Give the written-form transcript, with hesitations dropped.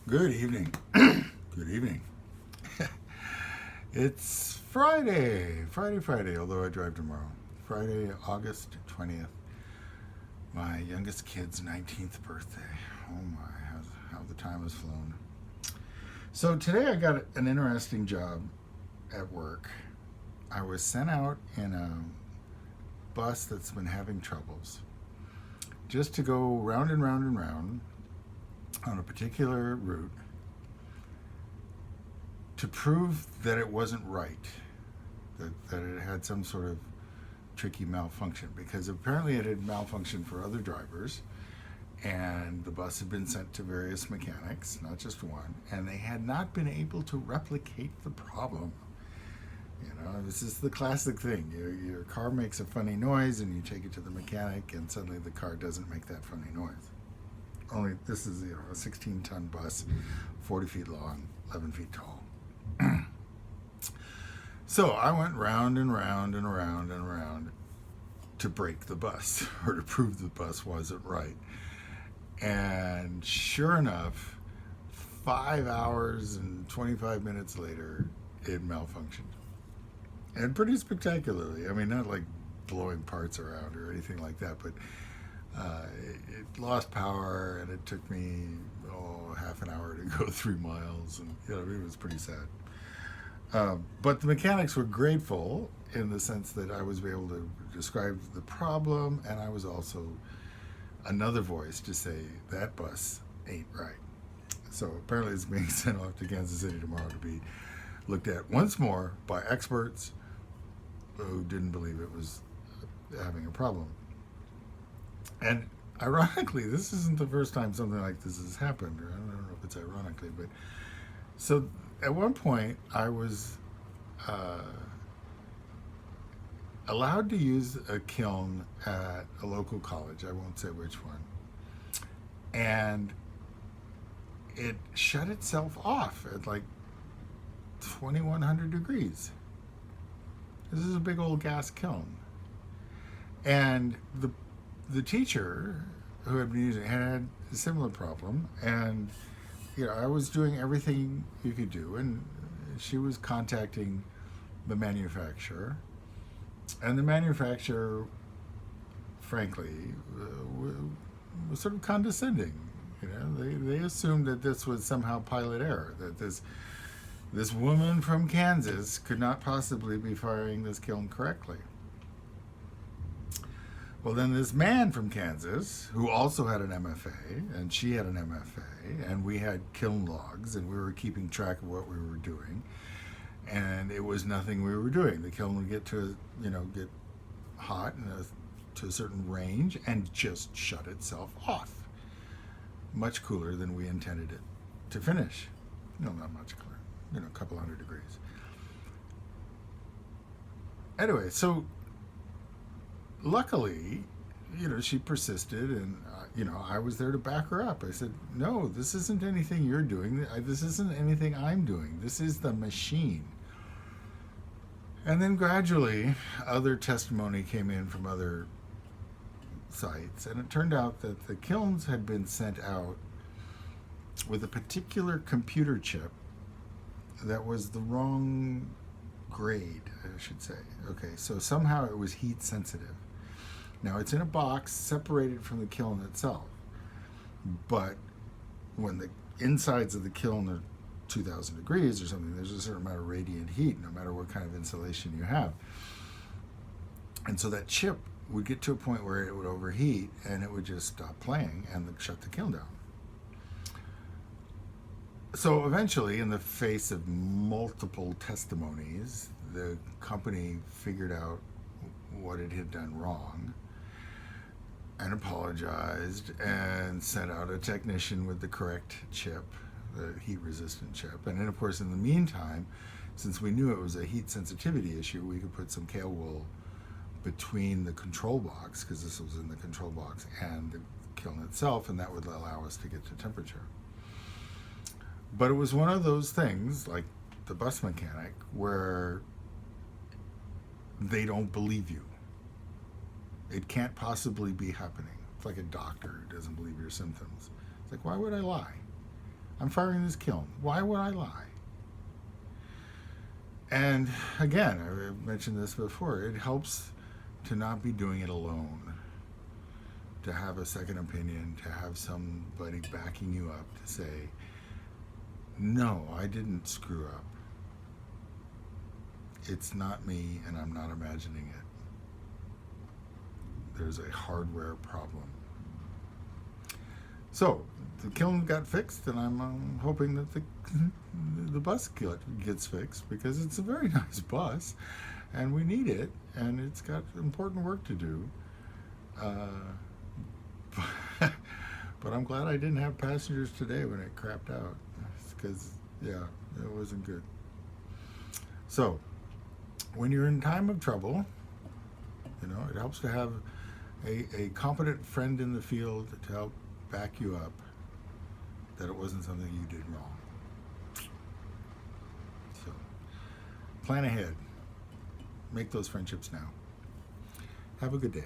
Good evening. Good evening. It's Friday, although I drive tomorrow. Friday, August 20th. My youngest kid's 19th birthday. Oh my, how the time has flown. So today I got an interesting job at work. I was sent out in a bus that's been having troubles just to go round and round and round on a particular route to prove that it wasn't right, that it had some sort of tricky malfunction, because apparently it had malfunctioned for other drivers, and the bus had been sent to various mechanics, not just one, and they had not been able to replicate the problem. You know, this is the classic thing. Your car makes a funny noise and you take it to the mechanic and suddenly the car doesn't make that funny noise. Only this is, a 16-ton bus, 40 feet long, 11 feet tall. So I went round and round and around and around to break the bus or to prove the bus wasn't right. And sure enough, 5 hours and 25 minutes later, it malfunctioned. And pretty spectacularly. I mean, not like blowing parts around or anything like that, but it lost power, and it took me half an hour to go 3 miles, and it was pretty sad. But the mechanics were grateful in the sense that I was able to describe the problem, and I was also another voice to say that bus ain't right. So apparently it's being sent off to Kansas City tomorrow to be looked at once more by experts who didn't believe it was having a problem. And ironically, this isn't the first time something like this has happened, or I don't know if it's ironically, but so at one point I was allowed to use a kiln at a local college. I won't say which one. And it shut itself off at like 2100 degrees. This is a big old gas kiln. And the teacher who had been using it had a similar problem, and I was doing everything you could do, and she was contacting the manufacturer, and the manufacturer, frankly, was sort of condescending. They assumed that this was somehow pilot error, that this woman from Kansas could not possibly be firing this kiln correctly. Well, then this man from Kansas, who also had an MFA, and she had an MFA, and we had kiln logs, and we were keeping track of what we were doing, and it was nothing we were doing. The kiln would get get hot to a certain range and just shut itself off. Much cooler than we intended it to finish. No, not much cooler. A couple hundred degrees. Anyway, so luckily, she persisted, and I was there to back her up. I said, no, this isn't anything you're doing. This isn't anything I'm doing. This is the machine. And then gradually, other testimony came in from other sites, and it turned out that the kilns had been sent out with a particular computer chip that was the wrong grade, I should say. Okay, so somehow it was heat sensitive. Now it's in a box separated from the kiln itself, but when the insides of the kiln are 2000 degrees or something, there's a certain amount of radiant heat no matter what kind of insulation you have. And so that chip would get to a point where it would overheat and it would just stop playing and shut the kiln down. So eventually, in the face of multiple testimonies, the company figured out what it had done wrong and apologized and sent out a technician with the correct chip, the heat-resistant chip. And then, of course, in the meantime, since we knew it was a heat sensitivity issue, we could put some kale wool between the control box, because this was in the control box, and the kiln itself, and that would allow us to get to temperature. But it was one of those things, like the bus mechanic, where they don't believe you. It can't possibly be happening. It's like a doctor who doesn't believe your symptoms. It's like, why would I lie? I'm firing this kiln. Why would I lie? And again, I mentioned this before, it helps to not be doing it alone, to have a second opinion, to have somebody backing you up to say, no, I didn't screw up. It's not me, and I'm not imagining it. There's a hardware problem. So the kiln got fixed, and I'm hoping that the bus gets fixed, because it's a very nice bus, and we need it, and it's got important work to do. But I'm glad I didn't have passengers today when it crapped out, because yeah, it wasn't good. So when you're in time of trouble, it helps to have a competent friend in the field to help back you up that it wasn't something you did wrong. So plan ahead. Make those friendships now. Have a good day.